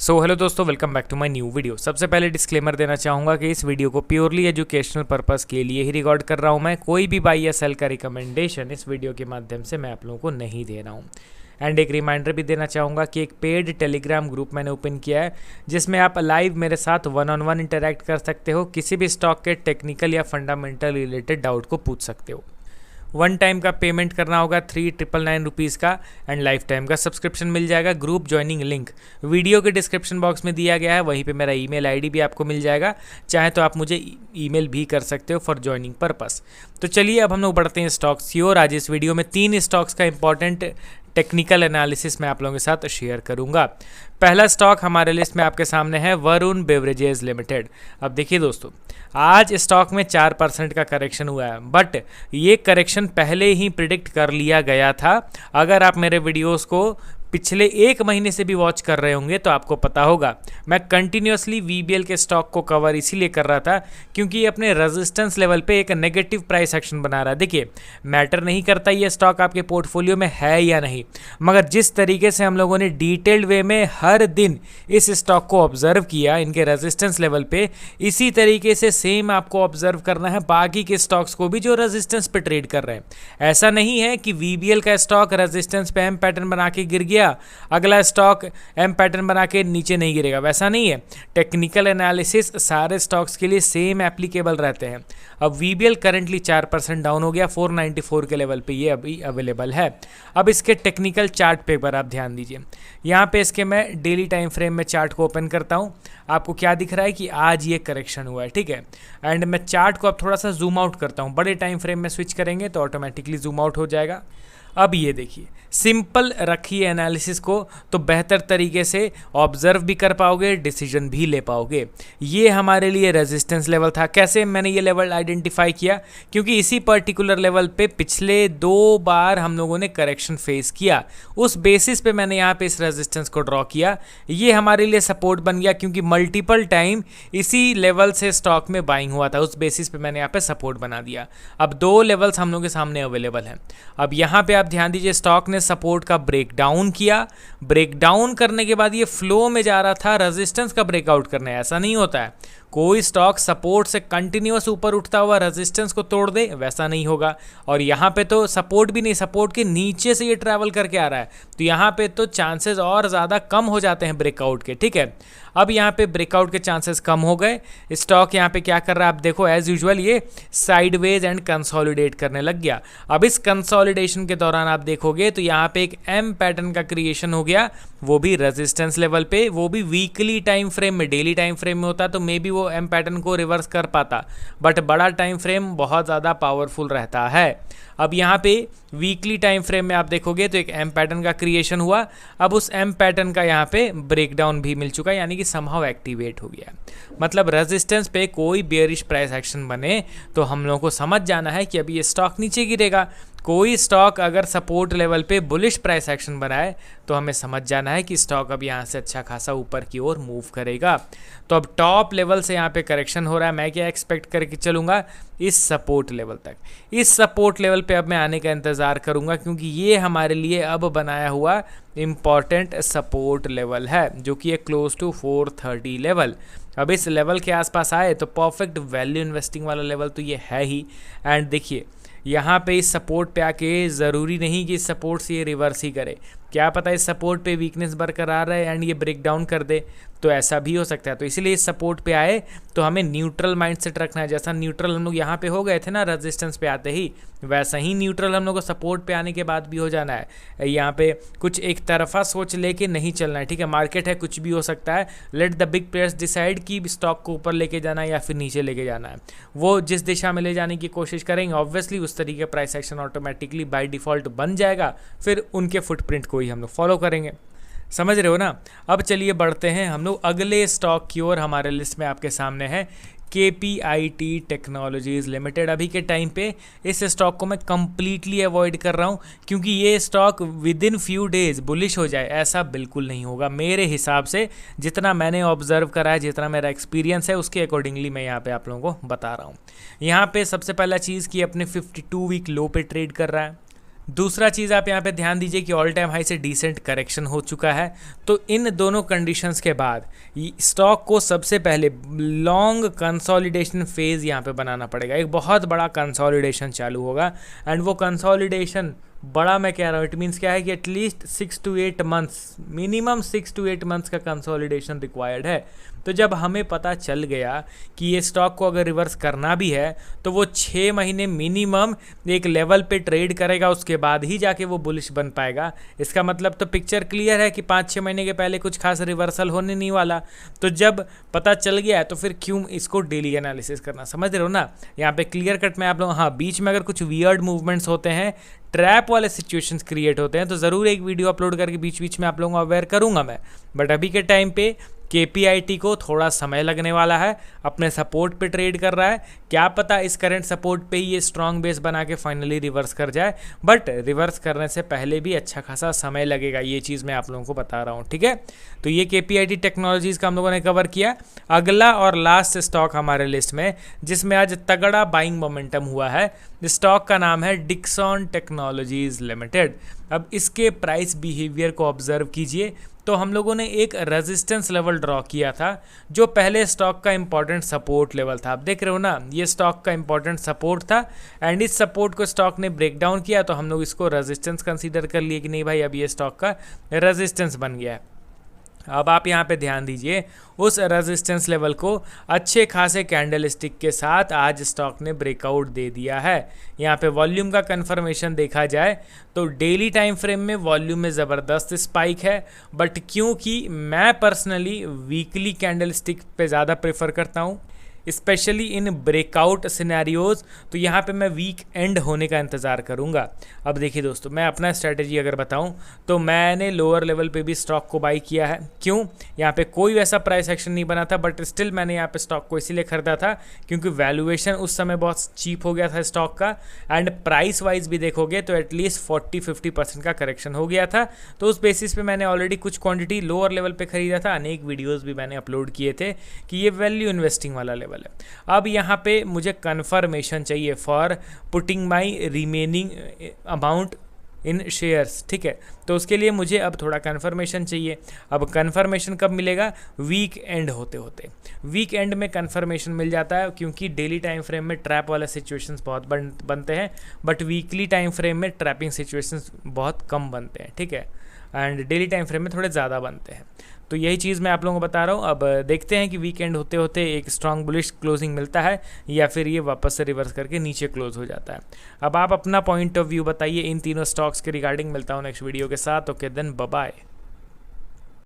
सो hello दोस्तों, welcome back to my new video. सबसे पहले डिस्क्लेमर देना चाहूँगा कि इस वीडियो को प्योरली एजुकेशनल पर्पस के लिए ही रिकॉर्ड कर रहा हूँ। मैं कोई भी बाई या सेल का रिकमेंडेशन इस वीडियो के माध्यम से मैं आप लोगों को नहीं दे रहा हूँ। एंड एक रिमाइंडर भी देना चाहूँगा कि एक पेड टेलीग्राम ग्रुप मैंने ओपन किया है, जिसमें आप लाइव मेरे साथ वन ऑन वन इंटरैक्ट कर सकते हो, किसी भी स्टॉक के टेक्निकल या फंडामेंटल रिलेटेड डाउट को पूछ सकते हो। वन टाइम का पेमेंट करना होगा 3,999 रुपीज़ का, एंड लाइफ टाइम का सब्सक्रिप्शन मिल जाएगा। ग्रुप ज्वाइनिंग लिंक वीडियो के डिस्क्रिप्शन बॉक्स में दिया गया है, वहीं पे मेरा ईमेल आईडी भी आपको मिल जाएगा। चाहे तो आप मुझे ईमेल भी कर सकते हो फॉर ज्वाइनिंग पर्पस। तो चलिए अब हम लोग बढ़ते हैं स्टॉक्स की ओर। आज इस वीडियो में 3 स्टॉक्स का इंपॉर्टेंट टेक्निकल एनालिसिस मैं आप लोगों के साथ शेयर करूंगा। पहला स्टॉक हमारे लिस्ट में आपके सामने है वरुण बेवरेजेस लिमिटेड। अब देखिए दोस्तों, आज स्टॉक में 4% का करेक्शन हुआ है, बट ये करेक्शन पहले ही प्रिडिक्ट कर लिया गया था। अगर आप मेरे वीडियोस को पिछले 1 महीने से भी वॉच कर रहे होंगे तो आपको पता होगा, मैं कंटिन्यूसली वीबीएल के स्टॉक को कवर इसीलिए कर रहा था क्योंकि ये अपने रेजिस्टेंस लेवल पे एक नेगेटिव प्राइस एक्शन बना रहा है। देखिए, मैटर नहीं करता ये स्टॉक आपके पोर्टफोलियो में है या नहीं, मगर जिस तरीके से हम लोगों ने डिटेल्ड वे में हर दिन इस स्टॉक को ऑब्जर्व किया इनके रेजिस्टेंस लेवल पे, इसी तरीके से सेम आपको ऑब्जर्व करना है बाकी के स्टॉक्स को भी जो रेजिस्टेंस पे ट्रेड कर रहे हैं। ऐसा नहीं है कि वीबीएल का स्टॉक रेजिस्टेंस पे एम पैटर्न बना के गिर गया, अगला स्टॉक एम पैटर्न बना के नीचे नहीं गिरेगा, वैसा नहीं है। टेक्निकल एनालिसिस सारे स्टॉक्स के लिए सेम एप्लीकेबल रहते हैं। अब वीबीएल करंटली 4% डाउन हो गया, 494 के लेवल पे ये अभी अवेलेबल है। अब इसके टेक्निकल चार्ट पे पर आप ध्यान दीजिए। यहाँ पे इसके मैं डेली टाइम फ्रेम में चार्ट को ओपन करता हूँ। आपको क्या दिख रहा है कि आज ये करेक्शन हुआ है, ठीक है। एंड मैं चार्ट को अब थोड़ा सा जूम आउट करता हूँ। बड़े टाइम फ्रेम में स्विच करेंगे तो ऑटोमेटिकली जूम आउट हो जाएगा। अब ये देखिए, सिंपल रखिए एनालिसिस को तो बेहतर तरीके से ऑब्जर्व भी कर पाओगे, डिसीजन भी ले पाओगे। ये हमारे लिए रेजिस्टेंस लेवल था। कैसे मैंने ये लेवल आइडेंटिफाई किया? क्योंकि इसी पर्टिकुलर लेवल पे पिछले 2 बार हम लोगों ने करेक्शन फेस किया, उस बेसिस पे मैंने यहाँ पे इस रेजिस्टेंस को ड्रॉ किया। ये हमारे लिए सपोर्ट बन गया क्योंकि मल्टीपल टाइम इसी लेवल से स्टॉक में बाइंग हुआ था, उस बेसिस पे मैंने यहाँ पे सपोर्ट बना दिया। अब 2 लेवल्स हम लोगों के सामने अवेलेबल हैं। अब यहाँ पे आप ध्यान दीजिए, स्टॉक ने सपोर्ट का ब्रेकडाउन किया। ब्रेकडाउन करने के बाद ये फ्लो में जा रहा था रेजिस्टेंस का ब्रेकआउट करने। ऐसा नहीं होता है कोई स्टॉक सपोर्ट से कंटिन्यूअस ऊपर उठता हुआ रेजिस्टेंस को तोड़ दे, वैसा नहीं होगा। और यहाँ पे तो सपोर्ट भी नहीं, सपोर्ट के नीचे से ये ट्रैवल करके आ रहा है, तो यहाँ पे तो चांसेस और ज़्यादा कम हो जाते हैं ब्रेकआउट के, ठीक है। अब यहाँ पे ब्रेकआउट के चांसेस कम हो गए। स्टॉक यहाँ पे क्या कर रहा है आप देखो, एज यूजुअल ये साइडवेज एंड कंसोलिडेट करने लग गया। अब इस कंसोलिडेशन के दौरान आप देखोगे तो यहाँ पे एक एम पैटर्न का क्रिएशन हो गया, वो भी रेजिस्टेंस लेवल पे, वो भी वीकली टाइम फ्रेम में। डेली टाइम फ्रेम में होता तो मे बी वो एम पैटर्न को रिवर्स कर पाता, बट बड़ा टाइम फ्रेम बहुत ज़्यादा पावरफुल रहता है। अब यहाँ पे वीकली टाइम फ्रेम में आप देखोगे तो एक एम पैटर्न का क्रिएशन हुआ। अब उस एम पैटर्न का यहाँ पे ब्रेकडाउन भी मिल चुका है, यानी कि समहाउ एक्टिवेट हो गया। मतलब रेजिस्टेंस पे कोई बेयरिश प्राइस एक्शन बने तो हम लोगों को समझ जाना है कि अभी ये स्टॉक नीचे गिरेगा। कोई स्टॉक अगर सपोर्ट लेवल पे बुलिश प्राइस एक्शन बनाए तो हमें समझ जाना है कि स्टॉक अब यहाँ से अच्छा खासा ऊपर की ओर मूव करेगा। तो अब टॉप लेवल से यहाँ पे करेक्शन हो रहा है, मैं क्या एक्सपेक्ट करके चलूँगा? इस सपोर्ट लेवल तक। इस सपोर्ट लेवल पे अब मैं आने का इंतज़ार करूँगा क्योंकि ये हमारे लिए अब बनाया हुआ इम्पॉर्टेंट सपोर्ट लेवल है, जो कि है क्लोज टू 430 लेवल। अब इस लेवल के आसपास आए तो परफेक्ट वैल्यू इन्वेस्टिंग वाला लेवल तो ये है ही। एंड देखिए, यहाँ पे इस सपोर्ट पे आके ज़रूरी नहीं कि इस सपोर्ट से ये रिवर्स ही करे, क्या पता इस सपोर्ट पे वीकनेस बरकरार रहे एंड ये ब्रेक डाउन कर दे, तो ऐसा भी हो सकता है। तो इसीलिए इस सपोर्ट पे आए तो हमें न्यूट्रल माइंडसेट रखना है। जैसा न्यूट्रल हम लोग यहाँ पे हो गए थे ना रेजिस्टेंस पे आते ही, वैसा ही न्यूट्रल हम लोग को सपोर्ट पे आने के बाद भी हो जाना है। यहाँ पे कुछ एक तरफा सोच लेके नहीं चलना है, ठीक है। मार्केट है, कुछ भी हो सकता है। Let the big players decide कि स्टॉक को ऊपर लेके जाना है या फिर नीचे लेके जाना है। वो जिस दिशा में ले जाने की कोशिश करेंगे, ऑब्वियसली उस तरीके price action automatically by default बन जाएगा, फिर उनके फुटप्रिंट को ही हम लोग फॉलो करेंगे। समझ रहे हो ना? अब चलिए बढ़ते हैं हम लोग अगले स्टॉक की ओर। हमारे लिस्ट में आपके सामने है KPIT टेक्नोलॉजीज़ लिमिटेड। अभी के टाइम पे इस स्टॉक को मैं कंप्लीटली अवॉइड कर रहा हूँ क्योंकि ये stock with in few days bullish हो जाए, ऐसा बिल्कुल नहीं होगा मेरे हिसाब से। जितना मैंने ऑब्जर्व करा है, जितना मेरा एक्सपीरियंस है, उसके अकॉर्डिंगली मैं यहाँ पे आप लोगों को बता रहा हूँ। यहाँ पे सबसे पहला चीज़ कि अपने 52 वीक लो पे ट्रेड कर रहा है, दूसरा चीज़ आप यहाँ पे ध्यान दीजिए कि ऑल टाइम हाई से डिसेंट करेक्शन हो चुका है। तो इन दोनों कंडीशंस के बाद स्टॉक को सबसे पहले लॉन्ग कंसोलिडेशन फेज़ यहाँ पे बनाना पड़ेगा। एक बहुत बड़ा कंसोलिडेशन चालू होगा एंड वो कंसोलिडेशन बड़ा मैं कह रहा हूँ, इट मीन्स क्या है कि at least 6 to 8 months, minimum 6 to 8 months का कंसोलिडेशन रिक्वायर्ड है। तो जब हमें पता चल गया कि ये स्टॉक को अगर रिवर्स करना भी है तो वो 6 महीने मिनिमम एक लेवल पे ट्रेड करेगा, उसके बाद ही जाके वो बुलिश बन पाएगा। इसका मतलब तो पिक्चर क्लियर है कि 5-6 महीने के पहले कुछ खास रिवर्सल होने नहीं वाला। तो जब पता चल गया है तो फिर क्यों इसको डेली एनालिसिस करना, समझ रहे हो ना। यहाँ पे क्लियर कट में आप लोग, हाँ बीच में अगर कुछ वियर्ड मूवमेंट्स होते हैं, ट्रैप वाले सिचुएशंस क्रिएट होते हैं, तो ज़रूर एक वीडियो अपलोड करके बीच बीच में आप लोगों को अवेयर करूंगा मैं। बट अभी के टाइम पे KPIT को थोड़ा समय लगने वाला है, अपने सपोर्ट पे ट्रेड कर रहा है। क्या पता इस करंट सपोर्ट पे ही ये स्ट्रॉन्ग बेस बना के फाइनली रिवर्स कर जाए, बट रिवर्स करने से पहले भी अच्छा खासा समय लगेगा, ये चीज़ मैं आप लोगों को बता रहा हूँ, ठीक है। तो ये KPIT टेक्नोलॉजीज़ का हम लोगों ने कवर किया। अगला और लास्ट स्टॉक हमारे लिस्ट में जिसमें आज तगड़ा बाइंग मोमेंटम हुआ है, स्टॉक का नाम है डिक्सन टेक्नोलॉजीज़ लिमिटेड। अब इसके प्राइस बिहेवियर को ऑब्जर्व कीजिए। तो हम लोगों ने एक रेजिस्टेंस लेवल ड्रॉ किया था जो पहले स्टॉक का इंपॉर्टेंट सपोर्ट लेवल था। आप देख रहे हो ना, ये स्टॉक का इंपॉर्टेंट सपोर्ट था एंड इस सपोर्ट को स्टॉक ने ब्रेक डाउन किया, तो हम लोग इसको रेजिस्टेंस कंसीडर कर लिए कि नहीं भाई अब ये स्टॉक का रेजिस्टेंस बन गया है। अब आप यहाँ पे ध्यान दीजिए, उस रेजिस्टेंस लेवल को अच्छे खासे कैंडल स्टिक के साथ आज स्टॉक ने ब्रेकआउट दे दिया है। यहाँ पे वॉल्यूम का कंफर्मेशन देखा जाए तो डेली टाइम फ्रेम में वॉल्यूम में ज़बरदस्त स्पाइक है, बट क्योंकि मैं पर्सनली वीकली कैंडल स्टिक पे ज़्यादा प्रेफर करता हूँ, स्पेशली इन ब्रेकआउट सिनेरियोज, तो यहाँ पे मैं वीक एंड होने का इंतज़ार करूँगा। अब देखिए दोस्तों, मैं अपना स्ट्रेटजी अगर बताऊँ तो मैंने लोअर लेवल पे भी स्टॉक को बाई किया है। क्यों? यहाँ पे कोई वैसा प्राइस एक्शन नहीं बना था, बट स्टिल मैंने यहाँ पे स्टॉक को इसीलिए खरीदा था क्योंकि वैल्यूएशन उस समय बहुत चीप हो गया था स्टॉक का, एंड प्राइस वाइज भी देखोगे तो एटलीस्ट 40-50% का करेक्शन हो गया था। तो उस बेसिस पे मैंने ऑलरेडी कुछ क्वांटिटी लोअर लेवल पे खरीदा था। अनेक वीडियोस भी मैंने अपलोड किए थे कि ये वैल्यू इन्वेस्टिंग वाला लेवल है। अब यहाँ पे मुझे कंफर्मेशन चाहिए for putting my remaining amount in shares, ठीक है। तो उसके लिए मुझे अब थोड़ा कंफर्मेशन चाहिए। अब कंफर्मेशन कब मिलेगा? वीक एंड होते होते। वीक एंड में कंफर्मेशन मिल जाता है क्योंकि डेली टाइम फ्रेम में ट्रैप वाले सिचुएशंस बहुत बनते हैं, बट वीकली टाइम फ्रेम में ट्रैपिंग सिचुएशंस बहुत कम बनते हैं, ठीक है, एंड डेली टाइम फ्रेम में थोड़े ज़्यादा बनते हैं। तो यही चीज़ मैं आप लोगों को बता रहा हूँ। अब देखते हैं कि वीकेंड होते होते एक स्ट्रॉन्ग बुलिश क्लोजिंग मिलता है या फिर ये वापस से रिवर्स करके नीचे क्लोज हो जाता है। अब आप अपना पॉइंट ऑफ व्यू बताइए इन तीनों स्टॉक्स के रिगार्डिंग। मिलता हूँ नेक्स्ट वीडियो के साथ। Okay then, bye bye.